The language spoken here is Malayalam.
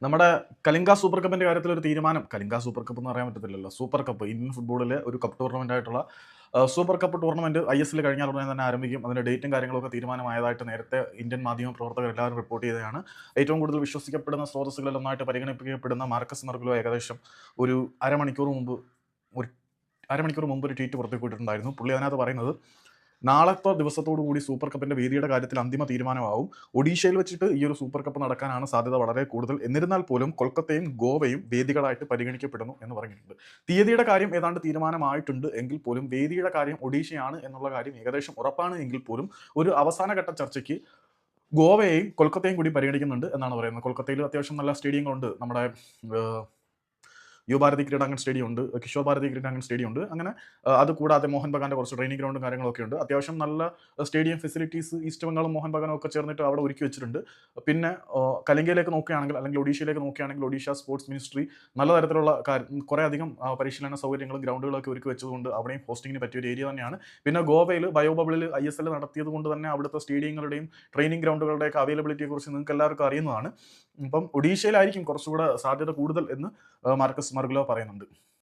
നമ്മുടെ കലിംഗ സൂപ്പർ കപ്പിന്റെ കാര്യത്തിൽ ഒരു തീരുമാനം. കലിംഗ സൂപ്പർ കപ്പ് എന്ന് പറയാൻ പറ്റത്തില്ലല്ലോ. സൂപ്പർ കപ്പ് ഇന്ത്യൻ ഫുട്ബോളിലെ ഒരു കപ്പ് ടൂർണമെന്റ് ആയിട്ടുള്ള സൂപ്പർ കപ്പ് ടൂർണമെന്റ് ISL കഴിഞ്ഞാൽ ഉടനെ തന്നെ ആരംഭിക്കും. അതിന്റെ ഡേറ്റും കാര്യങ്ങളൊക്കെ തീരുമാനമായതായിട്ട് നേരത്തെ ഇന്ത്യൻ മാധ്യമ പ്രവർത്തകർ എല്ലാവരും റിപ്പോർട്ട് ചെയ്തതാണ്. ഏറ്റവും കൂടുതൽ വിശ്വസിക്കപ്പെടുന്ന സ്രോതസ്സുകളിൽ ഒന്നായിട്ട് പരിഗണിക്കപ്പെടുന്ന മാർക്കസ് മർഗുലോ ഏകദേശം ഒരു അരമണിക്കൂർ മുമ്പ് ഒരു അരമണിക്കൂർ മുമ്പ് ഒരു ട്വീറ്റ് പുറത്തുവിട്ടിട്ടുണ്ടായിരുന്നു. പുള്ളി അതിനകത്ത് പറയുന്നത്, നാളത്തെ ദിവസത്തോടു കൂടി സൂപ്പർ കപ്പിന്റെ വേദിയുടെ കാര്യത്തിൽ അന്തിമ തീരുമാനമാവും. ഒഡീഷയിൽ വെച്ചിട്ട് ഈ ഒരു സൂപ്പർ കപ്പ് നടക്കാനാണ് സാധ്യത വളരെ കൂടുതൽ. എന്നിരുന്നാൽ പോലും കൊൽക്കത്തയും ഗോവയും വേദികളായിട്ട് പരിഗണിക്കപ്പെടുന്നു എന്ന് പറഞ്ഞിട്ടുണ്ട്. തീയതിയുടെ കാര്യം ഏതാണ്ട് തീരുമാനമായിട്ടുണ്ട് എങ്കിൽ പോലും വേദിയുടെ കാര്യം ഒഡീഷയാണ് എന്നുള്ള കാര്യം ഏകദേശം ഉറപ്പാണ് എങ്കിൽ പോലും ഒരു അവസാനഘട്ട ചർച്ചയ്ക്ക് ഗോവയെയും കൊൽക്കത്തയും കൂടി പരിഗണിക്കുന്നുണ്ട് എന്നാണ് പറയുന്നത്. കൊൽക്കത്തയിൽ അത്യാവശ്യം നല്ല സ്റ്റേഡിയങ്ങളുണ്ട്. നമ്മുടെ യുവഭാരതി ക്രീഡാങ്കൺ സ്റ്റേഡിയം ഉണ്ട്, കിഷോർ ഭാരതി ക്രീഡാങ്കൺ സ്റ്റേഡിയം ഉണ്ട്. അങ്ങനെ അത് കൂടാതെ മോഹൻ ബഗാന്റെ കുറച്ച് ട്രെയിനിങ് ഗ്രൗണ്ടും കാര്യങ്ങളൊക്കെ ഉണ്ട്. അത്യാവശ്യം നല്ല സ്റ്റേഡിയം ഫെസിലിറ്റീസ് ഈസ്റ്റ് ബംഗാളും മോഹൻ ബഗാനും ഒക്കെ ചേർന്നിട്ട് അവിടെ ഒരുക്കി വെച്ചിട്ടുണ്ട്. പിന്നെ കലിംഗയിലേക്ക് നോക്കുകയാണെങ്കിൽ, അല്ലെങ്കിൽ ഒഡീഷയിലേക്ക് നോക്കുകയാണെങ്കിൽ, ഒഡീഷ സ്പോർട്സ് മിനിസ്ട്രി നല്ല തരത്തിലുള്ള കുറേ അധികം പരിശീലന സൗകര്യങ്ങളും ഗ്രൗണ്ടുകളൊക്കെ ഒരുക്കി വെച്ചതുകൊണ്ട് അവിടെയും ഹോസ്റ്റിങ്ങിന് പറ്റിയ ഒരു ഏരിയ തന്നെയാണ്. പിന്നെ ഗോവയിൽ ബയോബബിളിൽ ISL നടത്തിയത് കൊണ്ട് തന്നെ അവിടുത്തെ സ്റ്റേഡിയങ്ങളുടെയും ട്രെയിനിങ് ഗ്രൗണ്ടുകളുടെയൊക്കെ അവൈലബിലിറ്റിയെ കുറിച്ച് നിങ്ങൾക്ക് എല്ലാവർക്കും അറിയുന്നതാണ്. ഇപ്പം ഒഡീഷയിലായിരിക്കും കുറച്ചുകൂടെ സാധ്യത കൂടുതൽ എന്ന് മാർക്കസ് മർഗുലോ പറയുന്നുണ്ട്.